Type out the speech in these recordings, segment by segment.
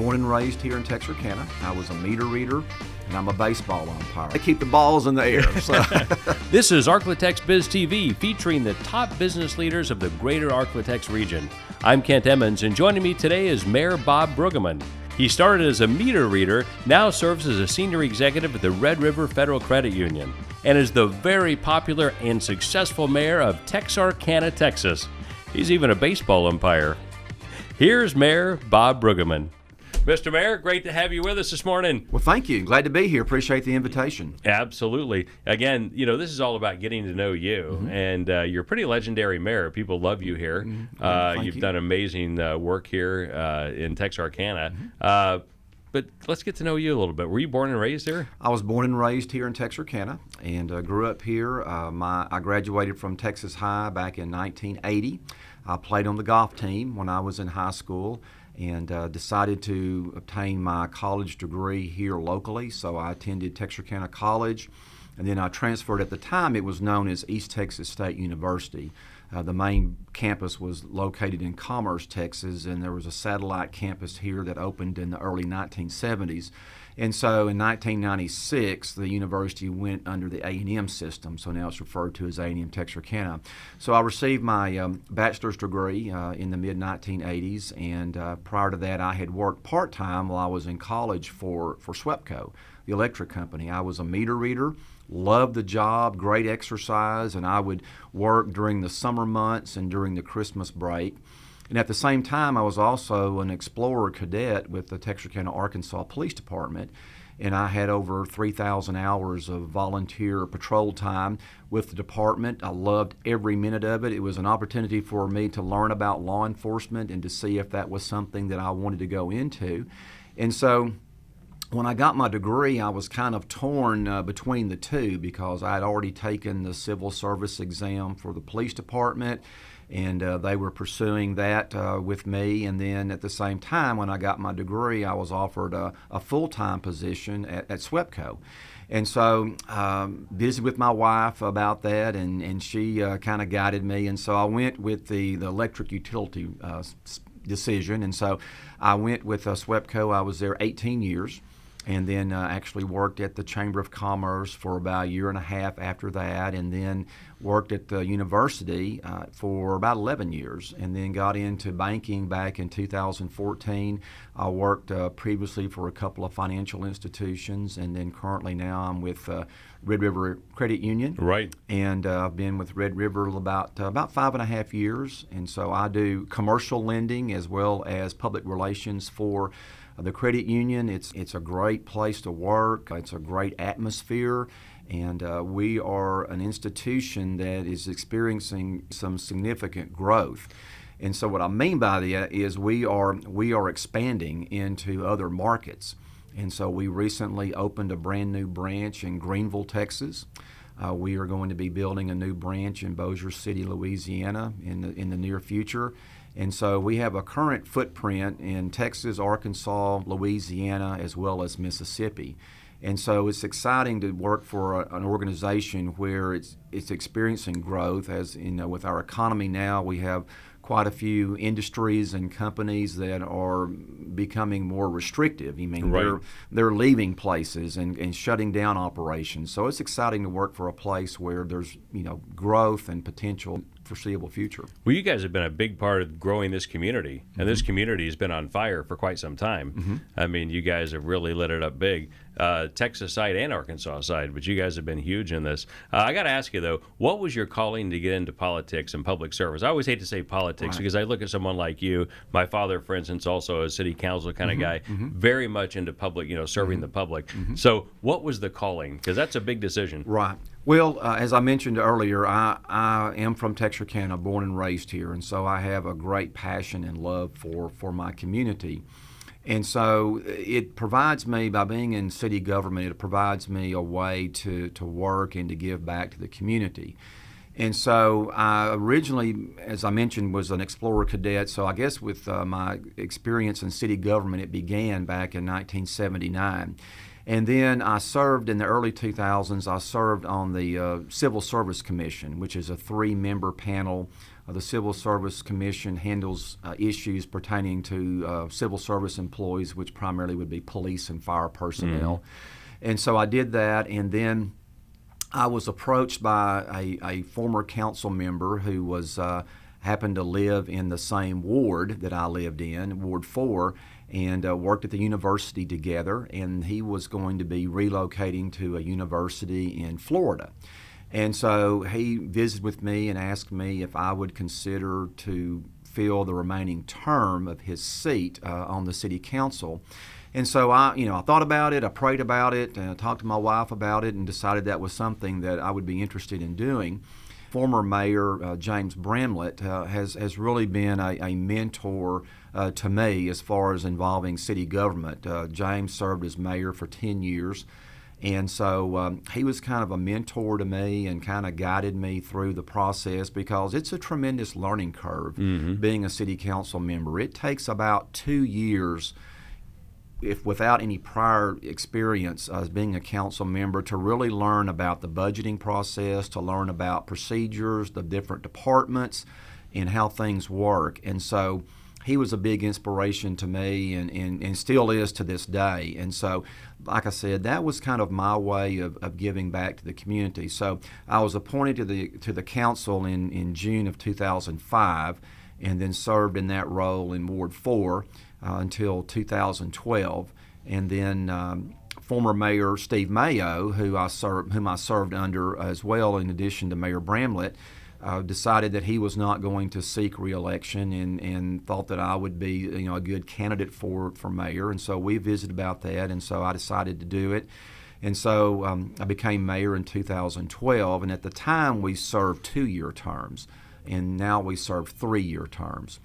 born and raised here in Texarkana. I was a meter reader, and I'm a baseball umpire. I keep the balls in the air. So. This is Arklatex Biz TV, featuring the top business leaders of the greater Arklatex region. I'm Kent Emmons, and joining me today is Mayor Bob Bruggerman. He started as a meter reader, now serves as a senior executive at the Red River Federal Credit Union, and is the very popular and successful mayor of Texarkana, Texas. He's even a baseball umpire. Here's Mayor Bob Bruggerman. Mr. Mayor, great to have you with us this morning. Well, thank you. Glad to be here. Appreciate the invitation. Absolutely. Again, this is all about getting to know you, and you're a pretty legendary mayor. People love you here. You've done amazing work here in Texarkana. But let's get to know you a little bit. Were you born and raised here? I was born and raised here in Texarkana and grew up here. I graduated from Texas High back in 1980. I played on the golf team when I was in high school and decided to obtain my college degree here locally. So I attended Texarkana College, and then I transferred. At the time, it was known as East Texas State University. The main campus was located in Commerce, Texas, and there was a satellite campus here that opened in the early 1970s. And so in 1996, the university went under the A&M system, so now it's referred to as A&M Texarkana. So I received my bachelor's degree in the mid-1980s, and prior to that, I had worked part-time while I was in college for SWEPCO, the electric company. I was a meter reader. Loved the job, great exercise, and I would work during the summer months and during the Christmas break. And at the same time, I was also an Explorer cadet with the Texarkana, Arkansas Police Department, and I had over 3,000 hours of volunteer patrol time with the department. I loved every minute of it. It was an opportunity for me to learn about law enforcement and to see if that was something that I wanted to go into. And so when I got my degree, I was kind of torn between the two because I had already taken the civil service exam for the police department, and they were pursuing that with me. And then at the same time, when I got my degree, I was offered a full-time position at SWEPCO. And so busy with my wife about that, and she kind of guided me. And so I went with the electric utility decision. And so I went with SWEPCO. I was there 18 years. And then actually worked at the Chamber of Commerce for about a year and a half after that, and then worked at the university for about 11 years, and then got into banking back in 2014. I worked previously for a couple of financial institutions, and then currently now I'm with Red River Credit Union. Right. And I've been with Red River about 5.5 years, and so I do commercial lending as well as public relations for the credit union. It's a great place to work. It's a great atmosphere, and we are an institution that is experiencing some significant growth. And so what I mean by that is we are expanding into other markets. And so we recently opened a brand new branch in Greenville, Texas. We are going to be building a new branch in Bossier City, Louisiana in the near future. And so we have a current footprint in Texas, Arkansas, Louisiana, as well as Mississippi. And so it's exciting to work for an organization where it's experiencing growth. As with our economy now, we have quite a few industries and companies that are becoming more restrictive. Right. They're leaving places and shutting down operations. So it's exciting to work for a place where there's growth and potential foreseeable future. Well, you guys have been a big part of growing this community, and this community has been on fire for quite some time. I mean, you guys have really lit it up big, Texas side and Arkansas side, but you guys have been huge in this. I got to ask you, though, what was your calling to get into politics and public service? I always hate to say politics because I look at someone like you. My father, for instance, also a city council kind of guy, very much into public, serving the public. So what was the calling? Because that's a big decision. Right. Well, as I mentioned earlier, I am from Texarkana, born and raised here, and so I have a great passion and love for my community. And so it provides me, by being in city government, it provides me a way to work and to give back to the community. And so I originally, as I mentioned, was an Explorer cadet, so I guess with my experience in city government, it began back in 1979. And then I served in the early 2000s, I served on the Civil Service Commission, which is a 3-member panel The Civil Service Commission handles issues pertaining to civil service employees, which primarily would be police and fire personnel. And so I did that, and then I was approached by a former council member who was happened to live in the same ward that I lived in, Ward 4, and worked at the university together, and he was going to be relocating to a university in Florida. And so he visited with me and asked me if I would consider to fill the remaining term of his seat on the city council. And so I thought about it, I prayed about it, and I talked to my wife about it, and decided that was something that I would be interested in doing. Former Mayor James Bramlett has really been a mentor to me as far as involving city government. James served as mayor for 10 years. And so he was kind of a mentor to me and kind of guided me through the process, because it's a tremendous learning curve being a city council member. It takes about 2 years, if without any prior experience as being a council member, to really learn about the budgeting process, to learn about procedures, the different departments, and how things work. And so he was a big inspiration to me, and still is to this day. And so, like I said, that was kind of my way of giving back to the community. So I was appointed to the council in June of 2005, and then served in that role in Ward 4 until 2012. And then former Mayor Steve Mayo, whom I served under as well, in addition to Mayor Bramlett, decided that he was not going to seek re-election, and thought that I would be a good candidate for mayor. And so we visited about that, and so I decided to do it. And so I became mayor in 2012, and at the time we served 2-year terms, and now we serve 3-year terms.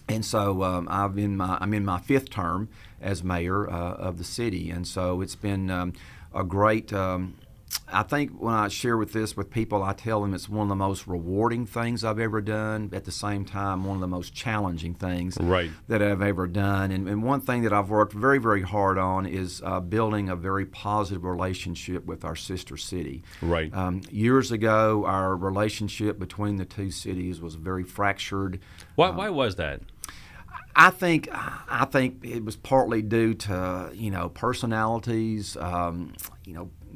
And so I'm in my 5th term as mayor of the city, and so it's been a great. I think when I share this with people, I tell them it's one of the most rewarding things I've ever done. At the same time, one of the most challenging things that I've ever done. And one thing that I've worked very, very hard on is building a very positive relationship with our sister city. Years ago, our relationship between the two cities was very fractured. Why was that? I think it was partly due to personalities,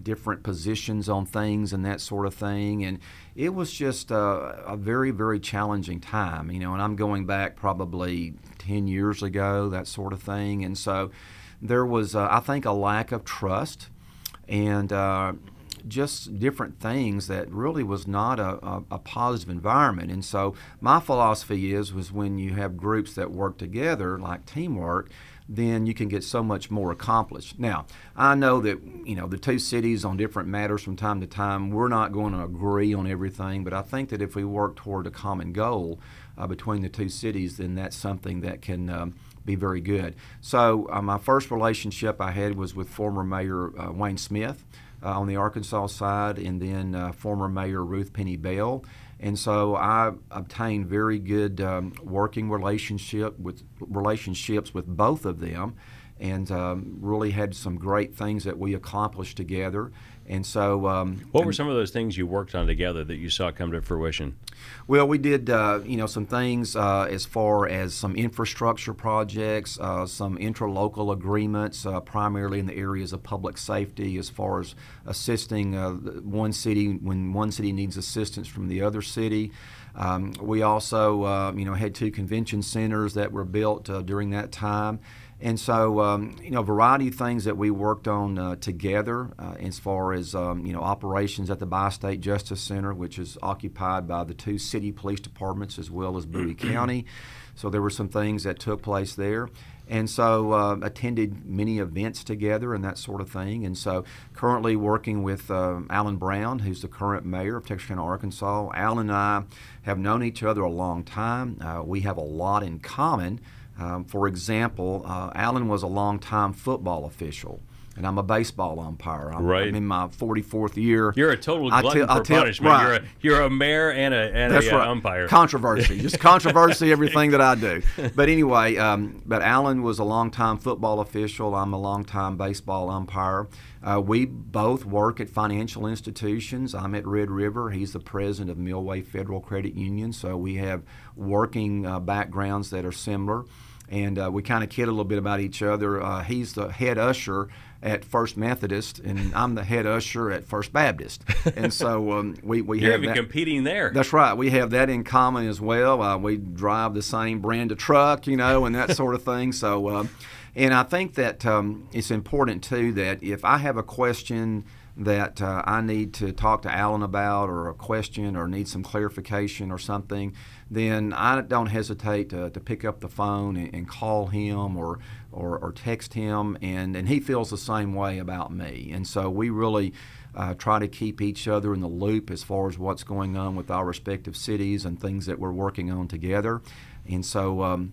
different positions on things and that sort of thing, and it was just a very, very challenging time. And I'm going back probably 10 years ago, that sort of thing, and so there was I think a lack of trust and just different things that really was not a positive environment. And so my philosophy was when you have groups that work together, like teamwork, then you can get so much more accomplished. Now, I know that the two cities on different matters from time to time, we're not going to agree on everything, but I think that if we work toward a common goal between the two cities, then that's something that can be very good. So my first relationship I had was with former Mayor Wayne Smith on the Arkansas side, and then former Mayor Ruth Penny Bell. And so I obtained very good working relationships with both of them, and really had some great things that we accomplished together. And so, what were some of those things you worked on together that you saw come to fruition? Well, we did, some things as far as some infrastructure projects, some interlocal agreements, primarily in the areas of public safety, as far as assisting one city when one city needs assistance from the other city. We also, had 2 convention centers that were built during that time. And so, a variety of things that we worked on together as far as, operations at the Bi-State Justice Center, which is occupied by the 2 city police departments as well as Bowie County. So there were some things that took place there. And so attended many events together and that sort of thing. And so currently working with Alan Brown, who's the current mayor of Texarkana, Arkansas. Alan and I have known each other a long time. We have a lot in common. For example, Alan was a longtime football official. and I'm a baseball umpire. Right. I'm in my 44th year. You're a total glutton for punishment. Right. You're a mayor and a umpire. Controversy, just controversy, everything that I do. But anyway, but Alan was a longtime football official. I'm a longtime baseball umpire. We both work at financial institutions. I'm at Red River. He's the president of Millway Federal Credit Union. So we have working backgrounds that are similar. And we kind of kid a little bit about each other. He's the head usher at First Methodist, and I'm the head usher at First Baptist. And so we You're have even that. competing there. That's right. We have that in common as well. We drive the same brand of truck, and that sort of thing. So, and I think that it's important, too, that if I have a question that I need to talk to Alan about, or a question, or need some clarification or something, then I don't hesitate to pick up the phone and call him or text him, and he feels the same way about me. And so we really try to keep each other in the loop as far as what's going on with our respective cities and things that we're working on together. And so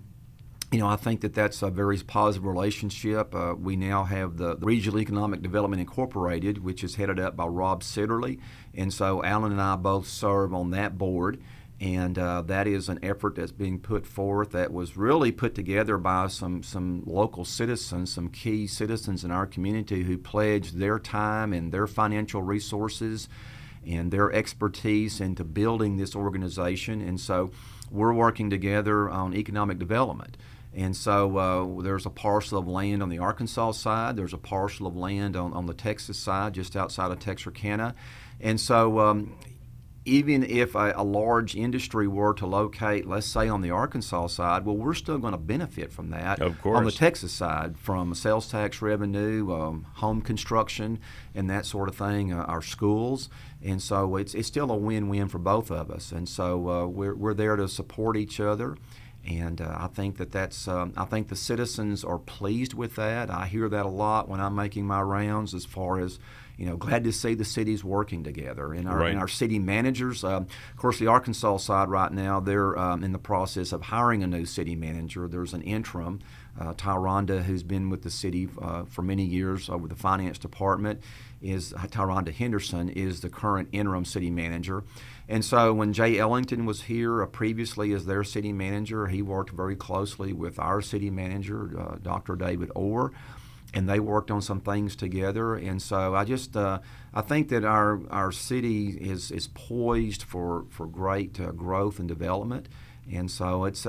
I think that that's a very positive relationship. We now have the Regional Economic Development Incorporated, which is headed up by Rob Sitterly. And so Alan and I both serve on that board. And that is an effort that's being put forth that was really put together by some local citizens, some key citizens in our community who pledged their time and their financial resources and their expertise into building this organization. And so we're working together on economic development. And so there's a parcel of land on the Arkansas side. There's a parcel of land on the Texas side, just outside of Texarkana. And so even if a large industry were to locate, let's say, on the Arkansas side, well, we're still going to benefit from that. Of course. On the Texas side, from sales tax revenue, home construction, and that sort of thing, our schools. And so it's still a win-win for both of us. And so we're there to support each other. And I think I think the citizens are pleased with that. I hear that a lot when I'm making my rounds, as far as, glad to see the cities working together. And our city managers, of course, the Arkansas side right now, they're in the process of hiring a new city manager. There's an interim, Tyranda, who's been with the city for many years over the finance department. Tyranda Henderson is the current interim city manager. And so when Jay Ellington was here previously as their city manager, he worked very closely with our city manager, Dr. David Orr, and they worked on some things together. And so I think that our city is poised for great growth and development. And so it's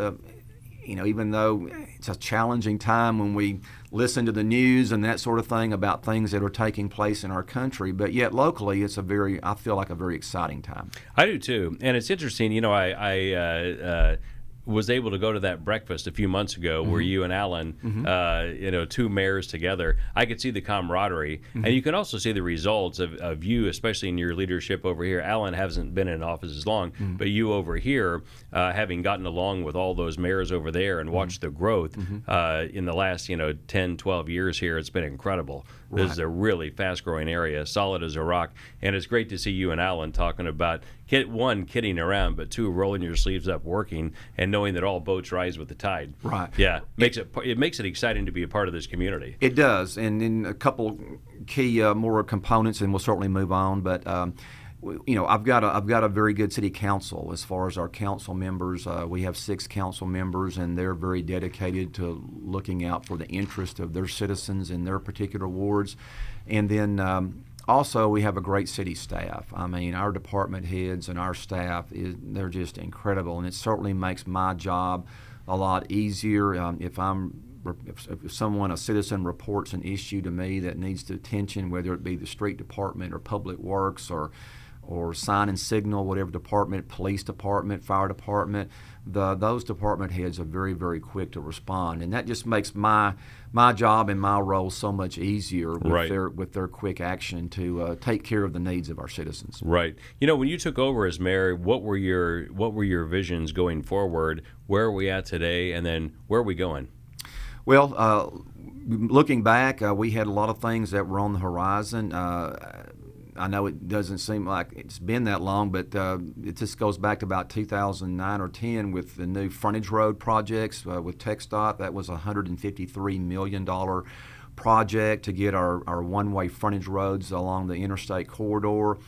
even though it's a challenging time when we listen to the news and that sort of thing about things that are taking place in our country, but yet locally it's I feel like a very exciting time. I do too. And it's interesting, I was able to go to that breakfast a few months ago where you and Alan, two mayors together. I could see the camaraderie, and you can also see the results of you, especially in your leadership over here. Alan hasn't been in office as long, but you over here, having gotten along with all those mayors over there and watched the growth in the last 10, 12 years here, it's been incredible. Right. This is a really fast-growing area, solid as a rock, and it's great to see you and Alan talking about, one, kidding around, but two, rolling your sleeves up, working, and knowing that all boats rise with the tide. Right. Yeah. It makes it exciting to be a part of this community. It does, and in a couple key more components, and we'll certainly move on. But I've got a very good city council as far as our council members. We have 6 council members, and they're very dedicated to looking out for the interest of their citizens in their particular wards. And then also, we have a great city staff. I mean, our department heads and our staff, they're just incredible, and it certainly makes my job a lot easier. If a citizen reports an issue to me that needs attention, whether it be the street department or public works or sign and signal, whatever department, police department, fire department, those department heads are very, very quick to respond, and that just makes my job and my role so much easier with their quick action to take care of the needs of our citizens. Right. When you took over as mayor, what were your visions going forward? Where are we at today, and then where are we going? Well, looking back, we had a lot of things that were on the horizon. I know it doesn't seem like it's been that long, but it just goes back to about 2009 or 10 with the new frontage road projects with TxDOT. That was a $153 million project to get our one-way frontage roads along the interstate corridor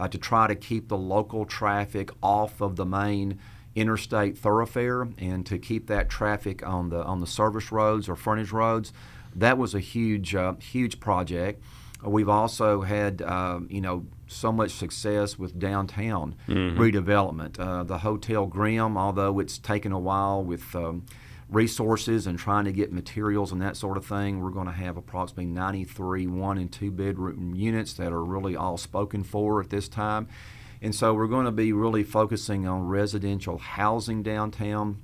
to try to keep the local traffic off of the main interstate thoroughfare and to keep that traffic on the service roads or frontage roads. That was a huge project. We've also had so much success with downtown redevelopment. The Hotel Grimm, although it's taken a while with resources and trying to get materials and that sort of thing, we're going to have approximately 93 one and two bedroom units that are really all spoken for at this time. And so we're going to be really focusing on residential housing downtown.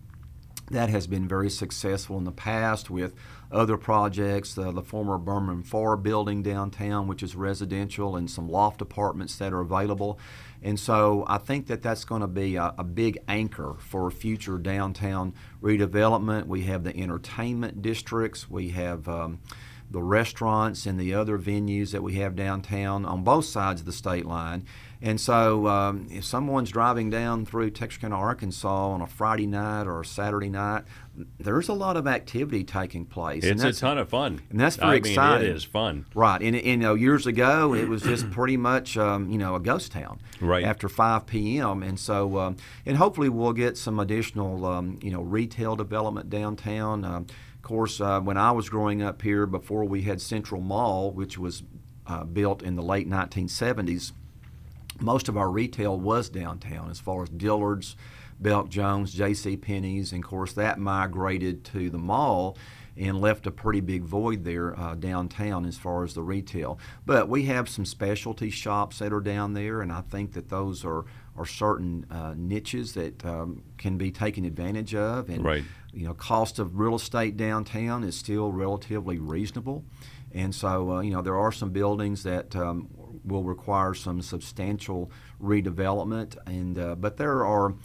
That has been very successful in the past with other projects, the former Bruggerman 4 building downtown, which is residential, and some loft apartments that are available. And so I think that that's going to be a big anchor for future downtown redevelopment. We have the entertainment districts. We have the restaurants and the other venues that we have downtown on both sides of the state line. And so if someone's driving down through Texarkana, Arkansas on a Friday night or a Saturday night, there's a lot of activity taking place. It's a ton of fun. And that's very exciting. It is fun. Right. And years ago, it was just pretty much, a ghost town after 5 p.m. And so, and hopefully we'll get some additional, retail development downtown. Of course, when I was growing up here, before we had Central Mall, which was built in the late 1970s, most of our retail was downtown, as far as Dillard's, Belk Jones, J.C. Penney's, and of course that migrated to the mall and left a pretty big void there downtown as far as the retail. But we have some specialty shops that are down there, and I think that those are certain niches that can be taken advantage of. And cost of real estate downtown is still relatively reasonable. And so, there are some buildings that will require some substantial redevelopment, and but there are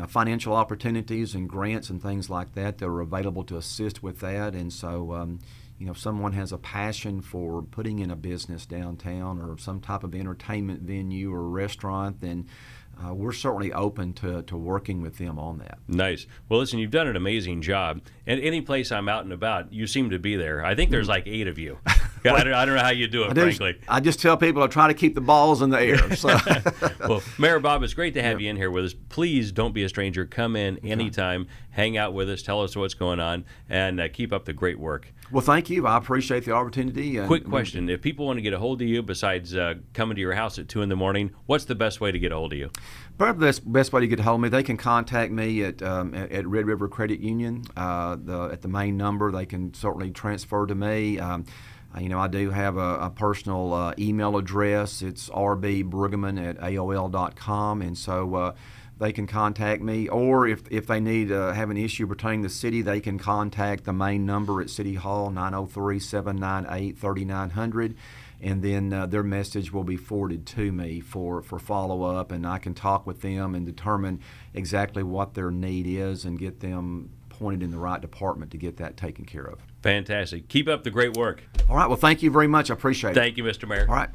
financial opportunities and grants and things like that are available to assist with that. And so, if someone has a passion for putting in a business downtown or some type of entertainment venue or restaurant, then we're certainly open to working with them on that. Nice. Well, listen, you've done an amazing job. And any place I'm out and about, you seem to be there. I think there's like 8 of you. I don't know how you do it, frankly. I just tell people I try to keep the balls in the air. So. Well, Mayor Bob, it's great to have you in here with us. Please don't be a stranger. Come in anytime, hang out with us, tell us what's going on, and keep up the great work. Well, thank you. I appreciate the opportunity. Quick question. If people want to get a hold of you, besides coming to your house at 2 in the morning, what's the best way to get a hold of you? Probably the best way to get a hold of me, they can contact me at Red River Credit Union. At the main number, they can certainly transfer to me. I do have a personal email address. It's rbbruggerman@aol.com, and so they can contact me. Or if they need have an issue pertaining to the city, they can contact the main number at City Hall, 903-798-3900, and then their message will be forwarded to me for follow-up, and I can talk with them and determine exactly what their need is and get them pointed in the right department to get that taken care of. Fantastic. Keep up the great work. All right. Well, thank you very much. I appreciate it. Thank you, Mr. Mayor. All right.